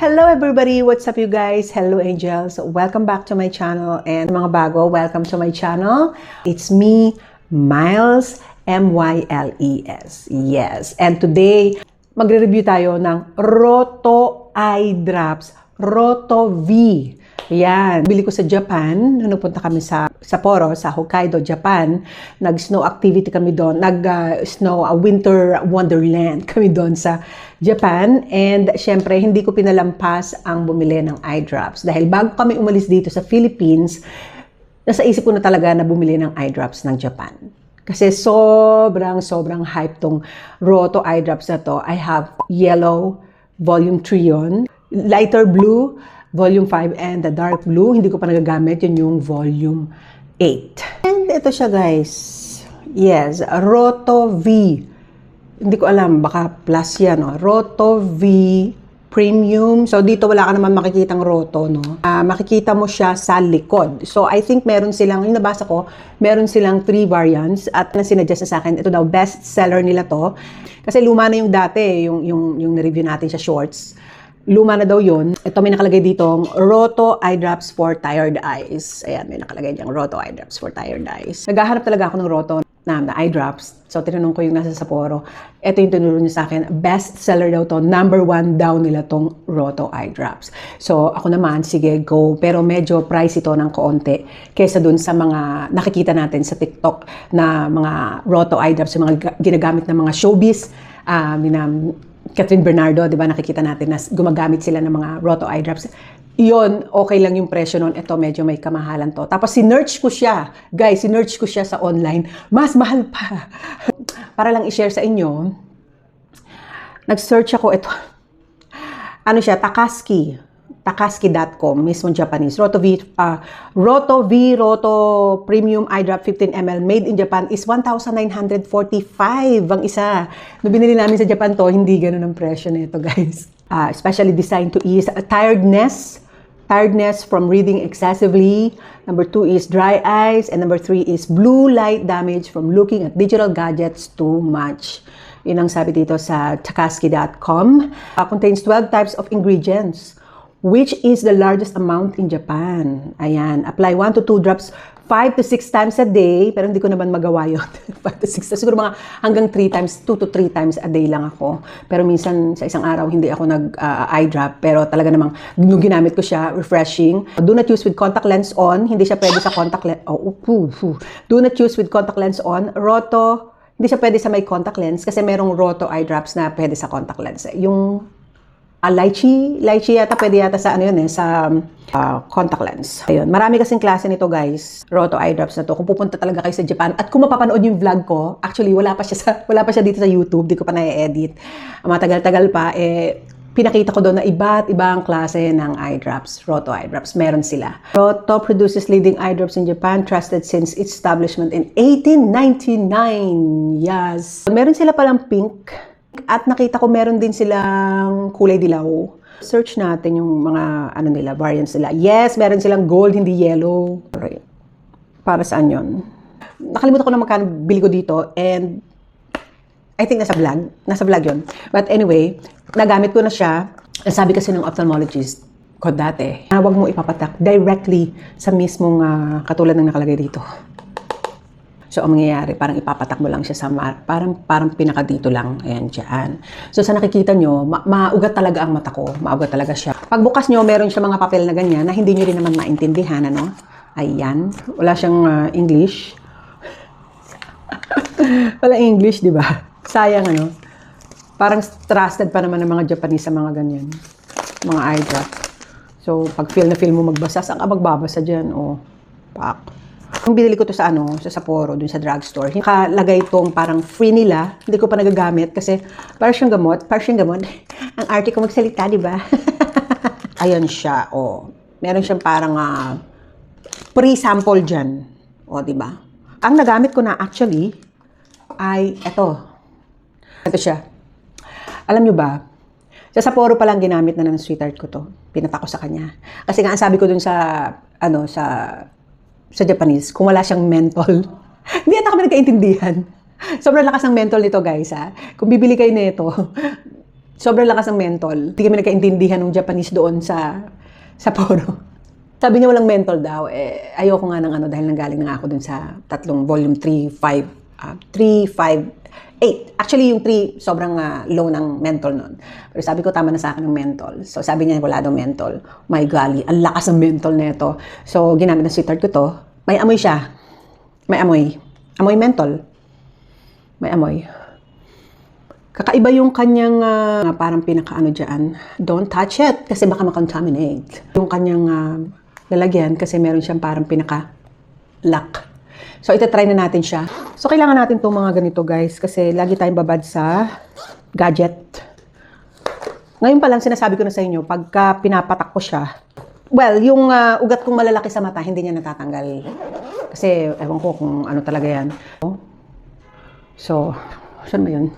Hello everybody! What's up you guys? Hello angels! Welcome back to my channel and mga bago, welcome to my channel. It's me, Myles, M-Y-L-E-S. Yes! And today, magre-review tayo ng Roto Eye Drops, Roto V. Yan. Bili ko sa Japan. Nung nagpunta kami sa Sapporo, sa Hokkaido, Japan. Nag-snow activity kami doon. Nag-snow winter wonderland kami doon sa Japan. And syempre, hindi ko pinalampas ang bumili ng eye drops. Dahil bago kami umalis dito sa Philippines, nasa isip ko na talaga na bumili ng eye drops ng Japan. Kasi sobrang hype tong Roto eye drops na to. I have yellow, volume 3 yun. Lighter blue, volume 5, and the dark blue, hindi ko pa nagagamit, yun yung volume 8. And ito siya guys. Yes, Roto V. Hindi ko alam, baka plus yan. No? Roto V Premium. So dito wala ka naman makikitang Roto. No? Makikita mo siya sa likod. So I think meron silang, yung nabasa ko, meron silang 3 variants. At na sinuggest na sa akin, ito daw best seller nila to. Kasi luma na yung dati, yung na-review natin sa shorts. Luma na daw yun. Ito may nakalagay dito, Roto Eye Drops for Tired Eyes. Ayan, may nakalagay diyang Roto Eye Drops for Tired Eyes. Naghahanap talaga ako ng Roto na eye drops. So, tinanong ko yung nasa Sapporo. Ito yung tinuro niya sa akin. Best seller daw to. Number 1 daw nila tong Roto Eye Drops. So, ako naman, sige, go. Pero medyo price ito ng kaunti kaysa dun sa mga nakikita natin sa TikTok na mga Roto Eye Drops, yung mga ginagamit ng mga showbiz, Catherine Bernardo, di ba, nakikita natin na gumagamit sila ng mga Roto Eye Drops. Iyon, okay lang yung presyo nun. Ito, medyo may kamahalan to. Tapos, sinearch ko siya. Guys, sinearch ko siya sa online. Mas mahal pa. Para lang i-share sa inyo, nag-search ako ito. Ano siya? Takaski.com, mismo Japanese. Roto Premium Eye Drop 15 ml made in Japan is 1,945 ang isa. Nung binili namin sa Japan to, hindi ganun ang presyo nito, guys. Especially designed to ease tiredness from reading excessively. Number 2 is dry eyes. And number 3 is blue light damage from looking at digital gadgets too much. Yun ang sabi dito sa Takaski.com. Contains 12 types of ingredients, which is the largest amount in Japan. Ayan. Apply 1 to 2 drops 5 to 6 times a day. Pero hindi ko naman magawa yun. 5 to 6. Siguro mga hanggang 3 times, 2 to 3 times a day lang ako. Pero minsan sa isang araw, hindi ako nag-eye drop. Pero talaga namang, nung ginamit ko siya, refreshing. Do not use with contact lens on. Hindi siya pwede sa contact lens. Do not use with contact lens on. Roto, hindi siya pwede sa may contact lens. Kasi merong Roto eye drops na pwede sa contact lens. Yung lychee yata, pwede yata sa ano yun sa contact lens. Ayun, marami kasing klase nito guys, Roto eye drops na to. Kung pupunta talaga kayo sa Japan at kung mapapanood yung vlog ko, actually wala pa siya dito sa YouTube, di ko pa na-edit. Matagal-tagal pa pinakita ko doon na iba't ibang klase ng eye drops, Roto eye drops, meron sila. Roto produces leading eye drops in Japan, trusted since its establishment in 1899. Yes. Meron sila palang pink. At nakita ko meron din silang kulay dilaw. Search natin yung mga nila, variants nila. Yes, meron silang gold, hindi yellow. Para saan yun? Nakalimutan ko na magkano bili ko dito and I think nasa vlog yun. But anyway, nagamit ko na siya. Sabi kasi ng ophthalmologist ko dati, huwag mo ipapatak directly sa mismong katulad ng nakalagay dito. So, ang mangyayari, parang ipapatak mo lang siya sa parang pinaka dito lang. Ayan, dyan. So, sa nakikita nyo, maugat talaga ang mata ko. Maugat talaga siya. Pagbukas nyo, meron siya mga papel na ganyan na hindi nyo rin naman maintindihan, ano? Ayan. Wala siyang English. Wala English, di ba? Sayang, ano? Parang trusted pa naman ng mga Japanese sa mga ganyan. Mga eye drop. So, pag feel mo magbasa, saan ka magbabasa dyan? O, pak. Yung binili ko to sa sa Sapporo, dun sa drugstore. Nakalagay itong parang free nila. Hindi ko pa nagagamit kasi parang siyang gamot. Ang arte ko magsalita, di ba? Ayan siya, Meron siyang parang pre-sample dyan. Di ba? Ang nagamit ko na actually ay ito. Ito siya. Alam nyo ba, sa Sapporo pa lang ginamit na ng sweetheart ko to. Pinata ko sa kanya. Kasi nga, ang sabi ko dun sa Japanese, kung wala siyang menthol, hindi ata kami nagkaintindihan. Sobrang lakas ng menthol nito, guys, ha. Kung bibili kayo nito, Sobrang lakas ng mentol. Hindi kami nagkaintindihan ng Japanese doon sa Poro. Sabi niya walang mentol daw. Ayoko nga ng ano dahil nanggaling na ako dun sa tatlong volume 3, 8. Actually, yung 3, sobrang low ng mentol nun. Pero sabi ko, tama na sa akin ng mentol. So, sabi niya, wala daw mentol. My golly, ang lakas ng mentol nito. So, ginamit ng sweetheart ko to. May amoy siya. May amoy. Amoy mentol. May amoy. Kakaiba yung kanyang parang pinakaano dyan. Don't touch it kasi baka makontaminate. Yung kanyang lalagyan kasi meron siyang parang pinaka-lock. So, itatry na natin siya. So, kailangan natin itong mga ganito, guys. Kasi lagi tayong babad sa gadget. Ngayon pa lang, sinasabi ko na sa inyo, pagka pinapatak ko siya, well, yung ugat kong malalaki sa mata, hindi niya natatanggal. Kasi, ewan ko kung ano talaga yan. So, saan ba yun?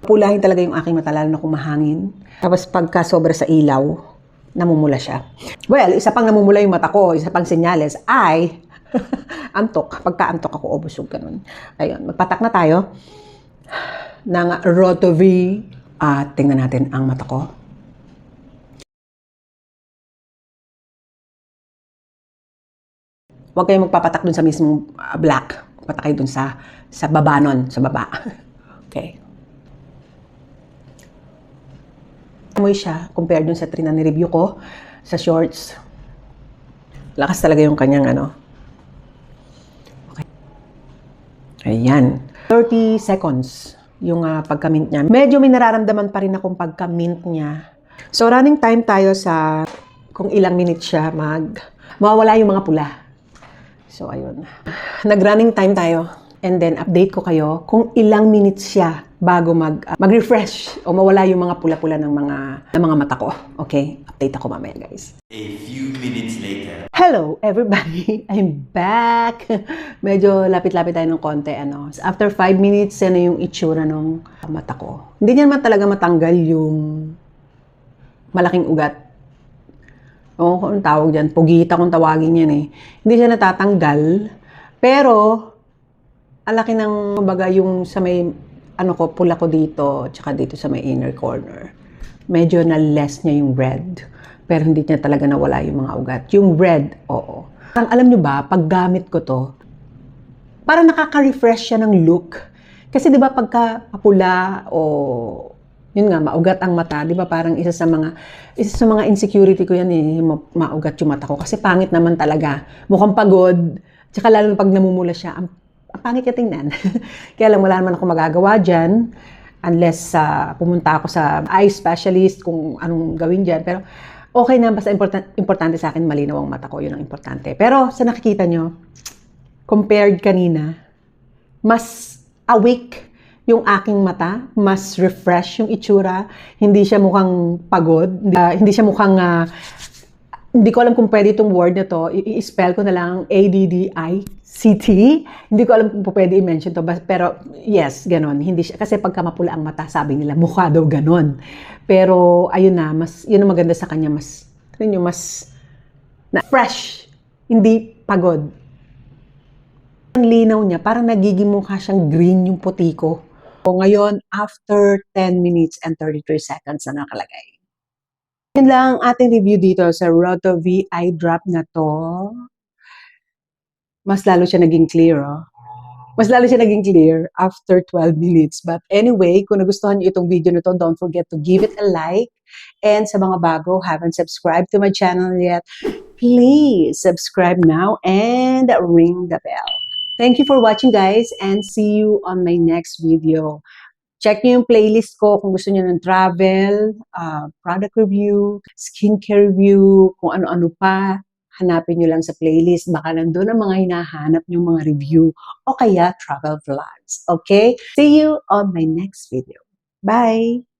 Pulahin talaga yung aking mata, lalo na kung mahangin. Tapos, pagka sobra sa ilaw, namumula siya. Well, isa pang namumula yung mata ko, isa pang senyales ay antok. Pagka-antok ako, busog ganun. Ayun, magpatak na tayo ng Roto-V. Tingnan natin ang mata ko. Huwag kayong magpapatak dun sa mismong black. Patak kayo dun sa baba nun, sa baba. Okay. Amoy siya compared dun sa 3 na ni-review ko sa shorts. Lakas talaga yung kanyang ano. Okay. Ayan. 30 seconds yung pagka-mint niya. Medyo may nararamdaman pa rin akong pagka-mint niya. So, running time tayo sa kung ilang minutes siya mawawala yung mga pula. So, ayun. Nag-running time tayo. And then, update ko kayo kung ilang minutes siya bago mag-refresh o mawala yung mga pula-pula ng mga mata ko. Okay? Update ako mamaya, guys. A few minutes later. Hello, everybody! I'm back! Medyo lapit-lapit tayo ng konti. After 5 minutes, yan na yung itsura ng mata ko. Hindi niya naman talaga matanggal yung malaking ugat. O, kung tawag dyan, pugita kung tawagin yan eh. Hindi siya natatanggal, pero ang laki ng baga yung sa may pula ko dito, tsaka dito sa may inner corner. Medyo na-less niya yung red, pero hindi niya talaga nawala yung mga ugat. Yung red, oo. Alam nyo ba, pag gamit ko to, parang nakaka-refresh siya ng look. Kasi di ba pagka papula o yun nga, maugat ang mata, di ba parang isa sa mga insecurity ko yan eh, maugat yung mata ko. Kasi pangit naman talaga. Mukhang pagod. Tsaka lalo pag namumula siya, ang pangit ka tingnan. Kaya lang wala naman ako magagawa dyan unless pumunta ako sa eye specialist kung anong gawin dyan. Pero okay na, basta importante sa akin malinaw ang mata ko. Yun ang importante. Pero sa nakikita nyo, compared kanina, mas awake yung aking mata, mas refresh yung itsura. Hindi siya mukhang pagod. Hindi siya mukhang hindi ko alam kung pwede itong word na to. I-spell ko na lang ADDICT. Hindi ko alam kung pwede i-mention to. Pero yes, ganon. Hindi siya, kasi pagka mapula ang mata, sabi nila, mukha daw ganon. Pero ayun na, yun ang maganda sa kanya. Mas fresh. Hindi pagod. Ang linaw niya, parang nagiging mukha siyang green yung puti ko. So ngayon, after 10 minutes and 33 seconds na nakalagay. Yun lang ang ating review dito sa Roto-V eye drop na to. Mas lalo siya naging clear, oh. Mas lalo siya naging clear after 12 minutes. But anyway, kung nagustuhan niyo itong video na to, don't forget to give it a like. And sa mga bago, haven't subscribed to my channel yet, please subscribe now and ring the bell. Thank you for watching, guys, and see you on my next video. Check nyo yung playlist ko kung gusto nyo ng travel, product review, skincare review, kung ano-ano pa. Hanapin nyo lang sa playlist. Baka nandun ang mga hinahanap nyo mga review o kaya travel vlogs. Okay? See you on my next video. Bye!